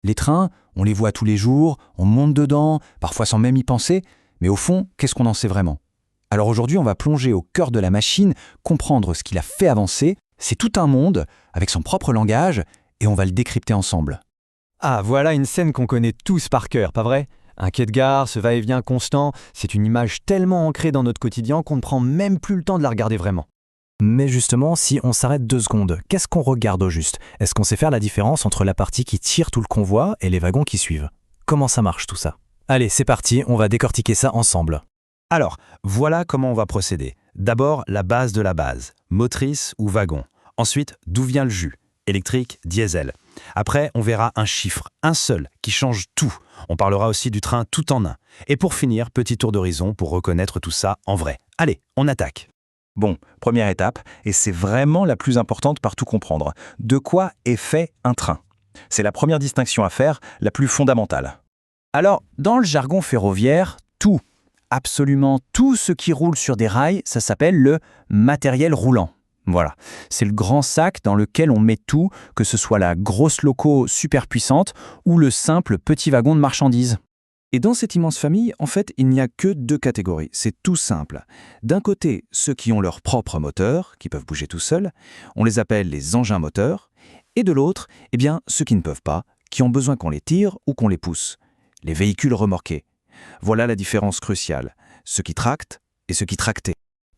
Les trains, on les voit tous les jours, on monte dedans, parfois sans même y penser, mais au fond, qu'est-ce qu'on en sait vraiment? Alors aujourd'hui, on va plonger au cœur de la machine, comprendre ce qui l'a fait avancer. C'est tout un monde, avec son propre langage, et on va le décrypter ensemble. Ah, voilà une scène qu'on connaît tous par cœur, pas vrai? Un quai de gare, ce va-et-vient constant, c'est une image tellement ancrée dans notre quotidien qu'on ne prend même plus le temps de la regarder vraiment. Mais justement, si on s'arrête 2 secondes, qu'est-ce qu'on regarde au juste? Est-ce qu'on sait faire la différence entre la partie qui tire tout le convoi et les wagons qui suivent? Comment ça marche tout ça? Allez, c'est parti, on va décortiquer ça ensemble. Alors, voilà comment on va procéder. D'abord, la base de la base, motrice ou wagon. Ensuite, d'où vient le jus, électrique, diesel. Après, on verra un chiffre, un seul, qui change tout. On parlera aussi du train tout en un. Et pour finir, petit tour d'horizon pour reconnaître tout ça en vrai. Allez, on attaque. Bon, première étape, et c'est vraiment la plus importante par tout comprendre. De quoi est fait un train? C'est la première distinction à faire, la plus fondamentale. Alors, dans le jargon ferroviaire, tout, absolument tout ce qui roule sur des rails, ça s'appelle le matériel roulant. Voilà, c'est le grand sac dans lequel on met tout, que ce soit la grosse loco super puissante ou le simple petit wagon de marchandises. Et dans cette immense famille, en fait, il n'y a que 2 catégories. C'est tout simple. D'un côté, ceux qui ont leur propre moteur, qui peuvent bouger tout seuls, on les appelle les engins moteurs. Et de l'autre, eh bien, ceux qui ne peuvent pas, qui ont besoin qu'on les tire ou qu'on les pousse. Les véhicules remorqués. Voilà la différence cruciale. Ceux qui tractent et ceux qui tractaient.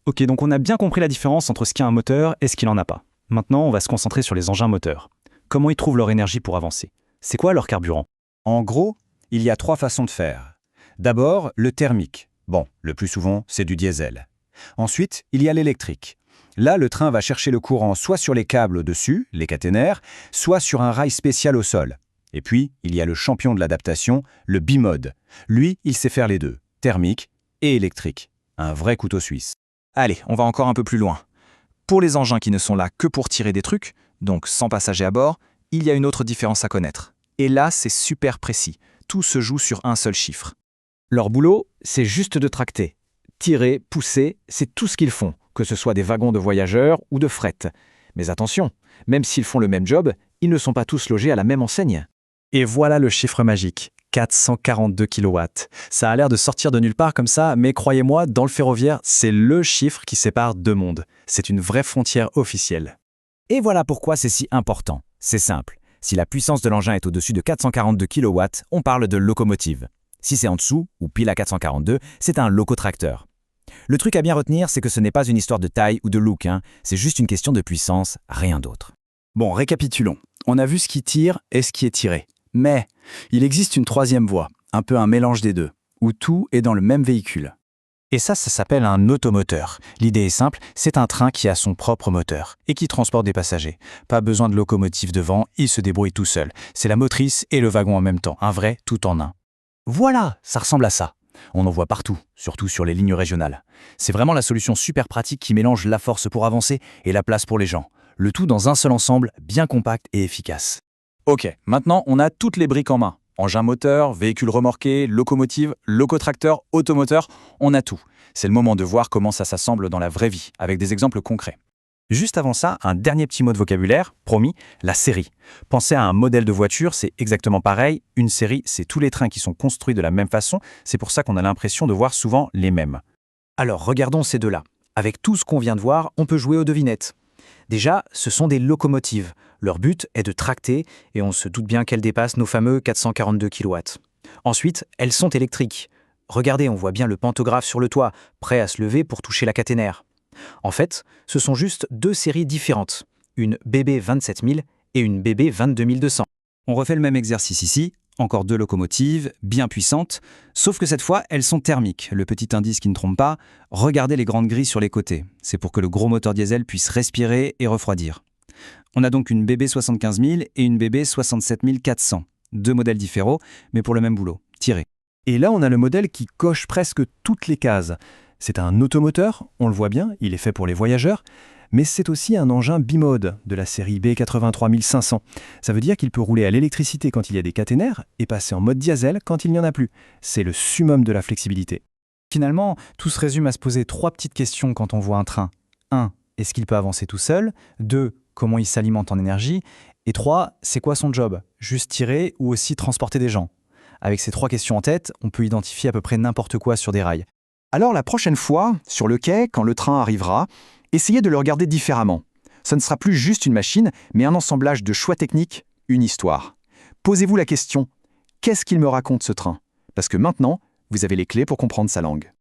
Ok, donc on a bien compris la différence entre ce qui a un moteur et ce qui n'en a pas. Maintenant, on va se concentrer sur les engins moteurs. Comment ils trouvent leur énergie pour avancer? C'est quoi leur carburant? En gros, il y a 3 façons de faire. D'abord, le thermique. Bon, le plus souvent, c'est du diesel. Ensuite, il y a l'électrique. Là, le train va chercher le courant soit sur les câbles au-dessus, les caténaires, soit sur un rail spécial au sol. Et puis, il y a le champion de l'adaptation, le bimode. Lui, il sait faire les deux, thermique et électrique. Un vrai couteau suisse. Allez, on va encore un peu plus loin. Pour les engins qui ne sont là que pour tirer des trucs, donc sans passagers à bord, il y a une autre différence à connaître. Et là, c'est super précis. Tout se joue sur un seul chiffre. Leur boulot, c'est juste de tracter. Tirer, pousser, c'est tout ce qu'ils font, que ce soit des wagons de voyageurs ou de fret. Mais attention, même s'ils font le même job, ils ne sont pas tous logés à la même enseigne. Et voilà le chiffre magique, 442 kW. Ça a l'air de sortir de nulle part comme ça, mais croyez-moi, dans le ferroviaire, c'est le chiffre qui sépare 2 mondes. C'est une vraie frontière officielle. Et voilà pourquoi c'est si important. C'est simple. Si la puissance de l'engin est au-dessus de 442 kW, on parle de locomotive. Si c'est en dessous, ou pile à 442, c'est un locotracteur. Le truc à bien retenir, c'est que ce n'est pas une histoire de taille ou de look, c'est juste une question de puissance, rien d'autre. Bon, récapitulons. On a vu ce qui tire et ce qui est tiré. Mais il existe une 3e voie, un peu un mélange des deux, où tout est dans le même véhicule. Et ça s'appelle un automoteur. L'idée est simple, c'est un train qui a son propre moteur et qui transporte des passagers. Pas besoin de locomotive devant, il se débrouille tout seul. C'est la motrice et le wagon en même temps, un vrai tout en un. Voilà, ça ressemble à ça. On en voit partout, surtout sur les lignes régionales. C'est vraiment la solution super pratique qui mélange la force pour avancer et la place pour les gens. Le tout dans un seul ensemble, bien compact et efficace. Ok, maintenant on a toutes les briques en main. Engin moteur, véhicule remorqué, locomotive, locotracteur, automoteur, on a tout. C'est le moment de voir comment ça s'assemble dans la vraie vie, avec des exemples concrets. Juste avant ça, un dernier petit mot de vocabulaire, promis, la série. Pensez à un modèle de voiture, c'est exactement pareil. Une série, c'est tous les trains qui sont construits de la même façon, c'est pour ça qu'on a l'impression de voir souvent les mêmes. Alors regardons ces deux-là. Avec tout ce qu'on vient de voir, on peut jouer aux devinettes. Déjà, ce sont des locomotives. Leur but est de tracter et on se doute bien qu'elles dépassent nos fameux 442 kW. Ensuite, elles sont électriques. Regardez, on voit bien le pantographe sur le toit, prêt à se lever pour toucher la caténaire. En fait, ce sont juste 2 séries différentes, une BB 27000 et une BB 22200. On refait le même exercice ici, encore 2 locomotives, bien puissantes, sauf que cette fois, elles sont thermiques. Le petit indice qui ne trompe pas, regardez les grandes grilles sur les côtés. C'est pour que le gros moteur diesel puisse respirer et refroidir. On a donc une BB 75000 et une BB 67400. 2 modèles différents, mais pour le même boulot, tiré. Et là, on a le modèle qui coche presque toutes les cases. C'est un automoteur, on le voit bien, il est fait pour les voyageurs, mais c'est aussi un engin bimode de la série B83500. Ça veut dire qu'il peut rouler à l'électricité quand il y a des caténaires et passer en mode diesel quand il n'y en a plus. C'est le summum de la flexibilité. Finalement, tout se résume à se poser 3 petites questions quand on voit un train. 1. Est-ce qu'il peut avancer tout seul? 2. Comment il s'alimente en énergie? Et 3, c'est quoi son job? Juste tirer ou aussi transporter des gens? Avec ces 3 questions en tête, on peut identifier à peu près n'importe quoi sur des rails. Alors la prochaine fois, sur le quai, quand le train arrivera, essayez de le regarder différemment. Ce ne sera plus juste une machine, mais un assemblage de choix techniques, une histoire. Posez-vous la question, qu'est-ce qu'il me raconte ce train? Parce que maintenant, vous avez les clés pour comprendre sa langue.